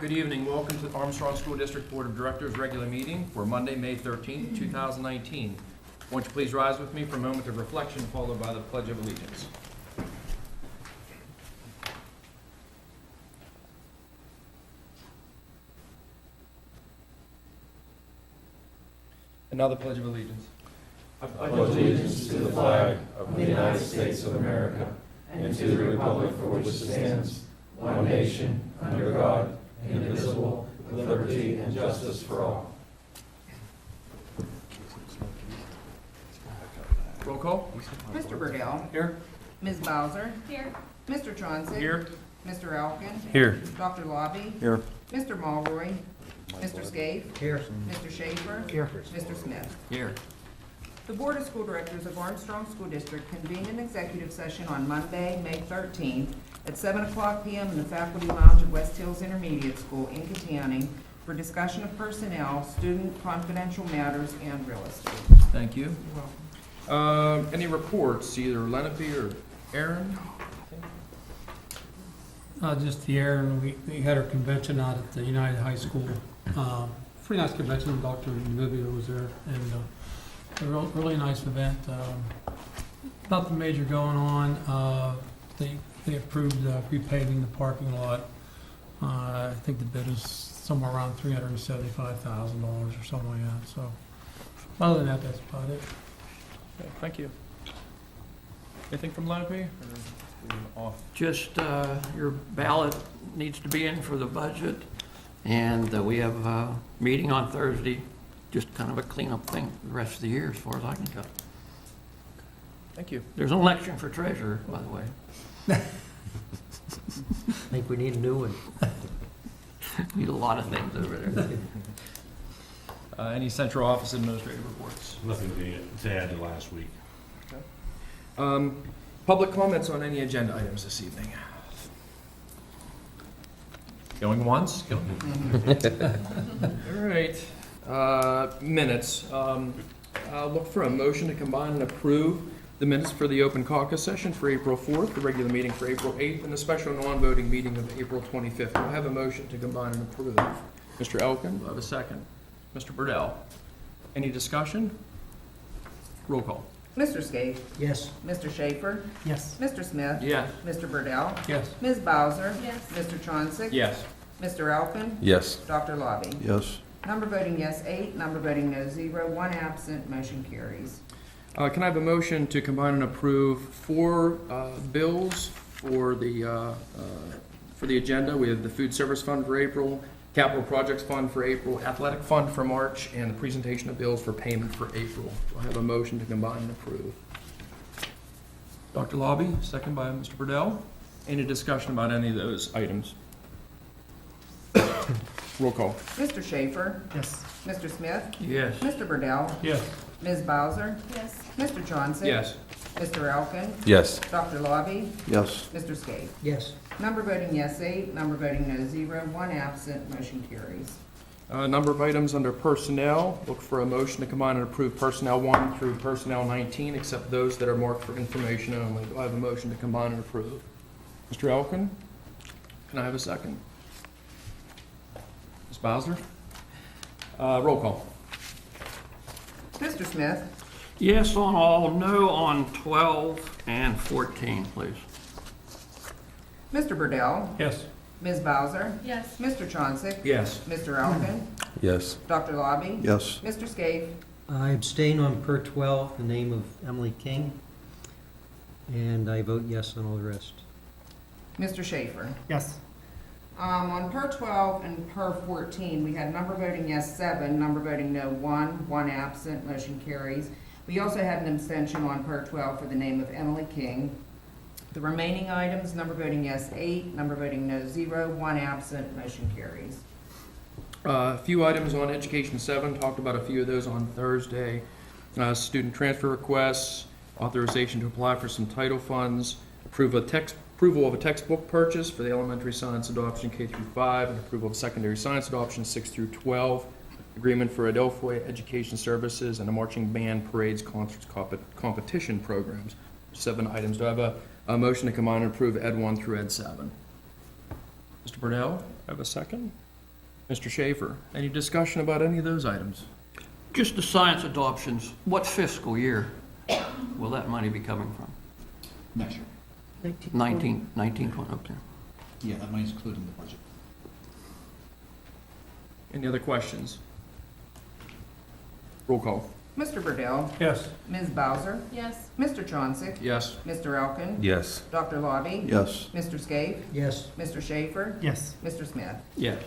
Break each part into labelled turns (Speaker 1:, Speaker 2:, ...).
Speaker 1: Good evening. Welcome to the Armstrong School District Board of Directors regular meeting for Monday, May 13th, 2019. Won't you please rise with me for a moment of reflection, followed by the Pledge of Allegiance. And now the Pledge of Allegiance.
Speaker 2: I pledge allegiance to the flag of the United States of America and to the republic for which it stands, one nation, under God, indivisible, with liberty and justice for all.
Speaker 1: Roll call.
Speaker 3: Mr. Burdell.
Speaker 1: Here.
Speaker 3: Ms. Bowser.
Speaker 4: Here.
Speaker 3: Mr. Chauncey.
Speaker 1: Here.
Speaker 3: Mr. Elkin.
Speaker 1: Here.
Speaker 3: Dr. Lobby.
Speaker 1: Here.
Speaker 3: Mr. Mulroy. Mr. Scaife.
Speaker 1: Here.
Speaker 3: Mr. Schaefer.
Speaker 1: Here.
Speaker 3: Mr. Smith.
Speaker 1: Here.
Speaker 3: The Board of School Directors of Armstrong School District convened an executive session on Monday, May 13th at 7:00 p.m. in the Faculty Lounge at West Hills Intermediate School in Katanning for discussion of personnel, student confidential matters, and real estate.
Speaker 1: Thank you. Any reports, either Lenape or Aaron?
Speaker 5: Just the Aaron, we had our convention out at the United High School. Pretty nice convention, Dr. Nubia was there, and a really nice event. Nothing major going on. They approved repaving the parking lot. I think the bid is somewhere around $375,000 or something like that, so other than that, that's about it.
Speaker 1: Okay, thank you. Anything from Lenape? Or are we off?
Speaker 6: Just your ballot needs to be in for the budget, and we have a meeting on Thursday, just kind of a cleanup thing for the rest of the year, as far as I can tell.
Speaker 1: Thank you.
Speaker 6: There's an election for treasurer, by the way.
Speaker 7: I think we need a new one.
Speaker 6: Need a lot of things over there.
Speaker 1: Any central office administrative reports?
Speaker 2: Nothing to add to last week.
Speaker 1: Public comments on any agenda items this evening? Going once? All right. Minutes. I'll look for a motion to combine and approve the minutes for the open caucus session for April 4th, the regular meeting for April 8th, and the special non-voting meeting of April 25th. Do I have a motion to combine and approve? Mr. Elkin, do I have a second? Mr. Burdell. Any discussion? Roll call.
Speaker 3: Mr. Scaife.
Speaker 7: Yes.
Speaker 3: Mr. Schaefer.
Speaker 5: Yes.
Speaker 3: Mr. Smith.
Speaker 1: Yes.
Speaker 3: Mr. Burdell.
Speaker 5: Yes.
Speaker 3: Ms. Bowser.
Speaker 4: Yes.
Speaker 3: Mr. Chauncey.
Speaker 1: Yes.
Speaker 3: Mr. Elkin.
Speaker 2: Yes.
Speaker 3: Dr. Lobby.
Speaker 2: Yes.
Speaker 3: Number voting yes, 8. Number voting no, 0. 1 absent. Motion carries.
Speaker 1: Can I have a motion to combine and approve 4 bills for the agenda? We have the Food Service Fund for April, Capital Projects Fund for April, Athletic Fund for March, and the presentation of bills for payment for April. Do I have a motion to combine and approve? Dr. Lobby, second by Mr. Burdell. Any discussion about any of those items? Roll call.
Speaker 3: Mr. Schaefer.
Speaker 5: Yes.
Speaker 3: Mr. Smith.
Speaker 6: Yes.
Speaker 3: Mr. Burdell.
Speaker 5: Yes.
Speaker 3: Ms. Bowser.
Speaker 4: Yes.
Speaker 3: Mr. Chauncey.
Speaker 1: Yes.
Speaker 3: Mr. Elkin.
Speaker 2: Yes.
Speaker 3: Dr. Lobby.
Speaker 2: Yes.
Speaker 3: Mr. Scaife.
Speaker 7: Yes.
Speaker 3: Number voting yes, 8. Number voting no, 0. 1 absent. Motion carries.
Speaker 1: Number of items under personnel. Look for a motion to combine and approve personnel 1 through personnel 19, except those that are marked for information only. Do I have a motion to combine and approve? Mr. Elkin? Can I have a second? Ms. Bowser? Roll call.
Speaker 3: Mr. Smith.
Speaker 6: Yes on all, no on 12 and 14, please.
Speaker 3: Mr. Burdell.
Speaker 5: Yes.
Speaker 3: Ms. Bowser.
Speaker 4: Yes.
Speaker 3: Mr. Chauncey.
Speaker 1: Yes.
Speaker 3: Mr. Elkin.
Speaker 2: Yes.
Speaker 3: Dr. Lobby.
Speaker 2: Yes.
Speaker 3: Mr. Scaife.
Speaker 7: I abstain on per 12, the name of Emily King, and I vote yes on all the rest.
Speaker 3: Mr. Schaefer.
Speaker 5: Yes.
Speaker 3: On per 12 and per 14, we had number voting yes, 7, number voting no, 1 absent, motion carries. We also had an abstention on per 12 for the name of Emily King. The remaining items, number voting yes, 8, number voting no, 0, 1 absent, motion carries.
Speaker 1: A few items on Education 7, talked about a few of those on Thursday. Student transfer requests, authorization to apply for some title funds, approval of a textbook purchase for the elementary science adoption K through 5, and approval of secondary science adoption 6 through 12, agreement for Adelphoi Education Services, and a marching band parades, concerts, competition programs. 7 items. Do I have a motion to combine and approve Ed 1 through Ed 7? Mr. Burdell, have a second? Mr. Schaefer, any discussion about any of those items?
Speaker 6: Just the science adoptions, what fiscal year will that money be coming from?
Speaker 4: Next year.
Speaker 6: 19, 20, okay.
Speaker 4: Yeah, that money's included in the budget.
Speaker 1: Any other questions? Roll call.
Speaker 3: Mr. Burdell,
Speaker 5: Yes.
Speaker 3: Ms. Bowser,
Speaker 8: yes,
Speaker 3: Mr. Chauncey,
Speaker 1: Yes.
Speaker 3: Mr. Elkin,
Speaker 2: Yes.
Speaker 3: Dr. Lobby,
Speaker 2: Yes.
Speaker 3: Mr. Scaife,
Speaker 7: Yes.
Speaker 3: Mr. Schaefer,
Speaker 5: Yes.
Speaker 3: Mr. Smith.
Speaker 6: Yes.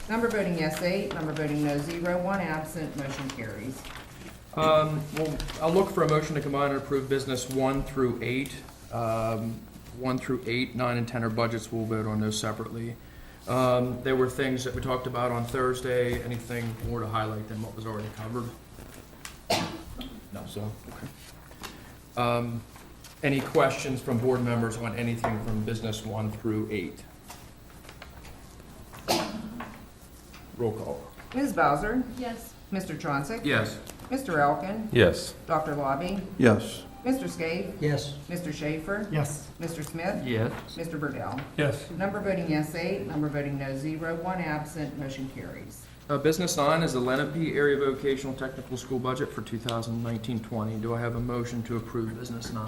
Speaker 3: Number voting yes, 8. Number voting no, 0. 1 absent. Motion carries.
Speaker 1: Well, I'll look for a motion to combine and approve business 1 through 8. 1 through 8, 9, and 10 are budgets. We'll vote on those separately. There were things that we talked about on Thursday. Anything more to highlight than what was already covered? No, so, okay. Any questions from board members on anything from business 1 through 8? Roll call.
Speaker 3: Ms. Bowser,
Speaker 8: yes,
Speaker 3: Mr. Chauncey,
Speaker 1: Yes.
Speaker 3: Mr. Elkin,
Speaker 2: Yes.
Speaker 3: Dr. Lobby,
Speaker 2: Yes.
Speaker 3: Mr. Scaife,
Speaker 7: Yes.
Speaker 3: Mr. Schaefer,
Speaker 5: Yes.
Speaker 3: Mr. Smith,
Speaker 6: Yes.
Speaker 3: Mr. Burdell.
Speaker 5: Yes.
Speaker 3: Number voting yes, 8. Number voting no, 0. 1 absent. Motion carries.
Speaker 1: Business 9 is the Lenape Area Vocational Technical School budget for 2019-20. Do I have a motion to approve business 9?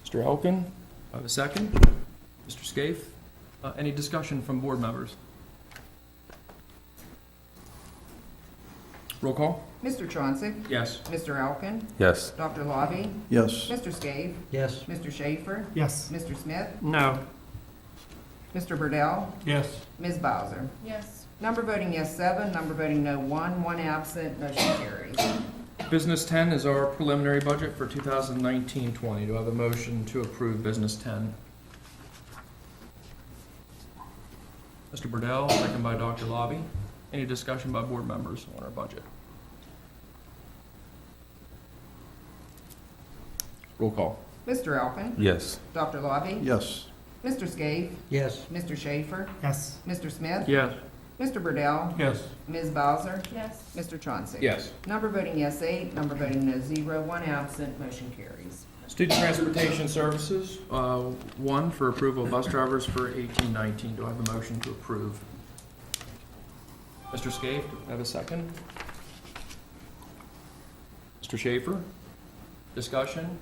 Speaker 1: Mr. Elkin, do I have a second? Mr. Scaife, any discussion from board members? Roll call?
Speaker 3: Mr. Chauncey,
Speaker 1: Yes.
Speaker 3: Mr. Elkin,
Speaker 2: Yes.
Speaker 3: Dr. Lobby,
Speaker 2: Yes.
Speaker 3: Mr. Scaife,
Speaker 7: Yes.
Speaker 3: Mr. Schaefer,
Speaker 5: Yes.
Speaker 3: Mr. Smith,
Speaker 6: No.
Speaker 3: Mr. Burdell,
Speaker 5: Yes.
Speaker 3: Ms. Bowser.
Speaker 8: yes,
Speaker 3: Number voting yes, 7. Number voting no, 1. 1 absent. Motion carries.
Speaker 1: Business 10 is our preliminary budget for 2019-20. Do I have a motion to approve business 10? Mr. Burdell, second by Dr. Lobby. Any discussion by board members on our budget? Roll call.
Speaker 3: Mr. Elkin,
Speaker 2: Yes.
Speaker 3: Dr. Lobby,
Speaker 2: Yes.
Speaker 3: Mr. Scaife,
Speaker 7: Yes.
Speaker 3: Mr. Schaefer,
Speaker 5: Yes.
Speaker 3: Mr. Smith,
Speaker 6: Yes.
Speaker 3: Mr. Burdell,
Speaker 5: Yes.
Speaker 3: Ms. Bowser,
Speaker 8: yes,
Speaker 3: Mr. Chauncey.
Speaker 1: Yes.
Speaker 3: Number voting yes, 8. Number voting no, 0. 1 absent. Motion carries.
Speaker 1: Student Transportation Services, 1 for approval of bus drivers for 18-19. Do I have a motion to approve? Mr. Scaife, do I have a second? Mr. Schaefer? Discussion?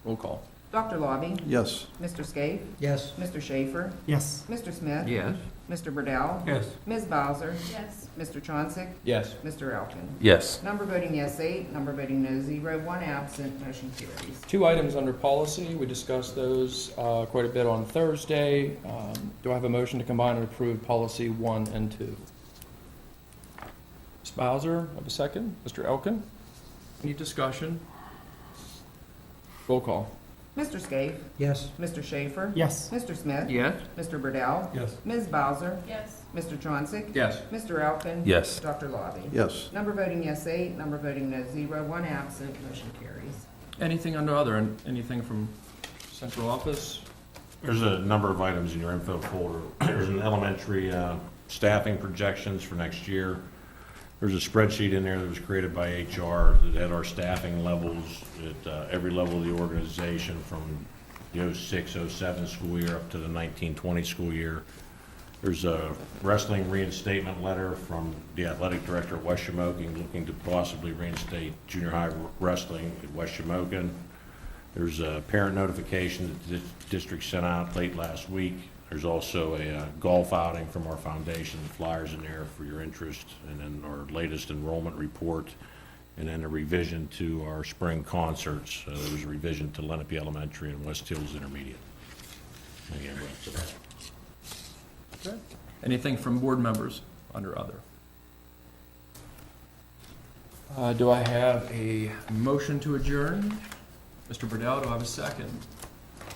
Speaker 1: Roll call.
Speaker 3: Dr. Lobby,
Speaker 2: Yes.
Speaker 3: Mr. Scaife,
Speaker 7: Yes.
Speaker 3: Mr. Schaefer,
Speaker 5: Yes.
Speaker 3: Mr. Smith,
Speaker 6: Yes.
Speaker 3: Mr. Burdell,
Speaker 5: Yes.
Speaker 3: Ms. Bowser,
Speaker 8: yes,
Speaker 3: Mr. Chauncey,
Speaker 1: Yes.
Speaker 3: Mr. Elkin.
Speaker 2: Yes.
Speaker 3: Number voting yes, 8. Number voting no, 0. 1 absent. Motion carries.
Speaker 1: 2 items under policy. We discussed those quite a bit on Thursday. Do I have a motion to combine and approve policy 1 and 2? Ms. Bowser, have a second. Mr. Elkin? Any discussion? Roll call.
Speaker 3: Mr. Scaife,
Speaker 7: Yes.
Speaker 3: Mr. Schaefer,
Speaker 5: Yes.
Speaker 3: Mr. Smith,
Speaker 6: Yes.
Speaker 3: Mr. Burdell,
Speaker 5: Yes.
Speaker 3: Ms. Bowser,
Speaker 8: yes,
Speaker 3: Mr. Chauncey,
Speaker 1: Yes.
Speaker 3: Mr. Elkin.
Speaker 2: Yes.
Speaker 3: Dr. Lobby.
Speaker 2: Yes.
Speaker 3: Number voting yes, 8. Number voting no, 0. 1 absent. Motion carries.
Speaker 1: Anything under other, and anything from central office?
Speaker 9: There's a number of items in your info folder. There's an elementary staffing projections for next year. There's a spreadsheet in there that was created by HR that had our staffing levels at every level of the organization from the 06-07 school year up to the 19-20 school year. There's a wrestling reinstatement letter from the athletic director at West Shamokin looking to possibly reinstate junior high wrestling at West Shamokin. There's a parent notification that the district sent out late last week. There's also a golf outing from our foundation, flyers in there for your interest, and then our latest enrollment report, and then a revision to our spring concerts. There was a revision to Lenape Elementary and West Hills Intermediate. Again, wraps it up.
Speaker 1: Okay. Anything from board members under other? Do I have a motion to adjourn? Mr. Burdell, do I have a second?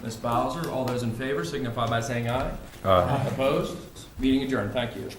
Speaker 1: Ms. Bowser, all those in favor signify by saying aye. Opposed? Meeting adjourned. Thank you.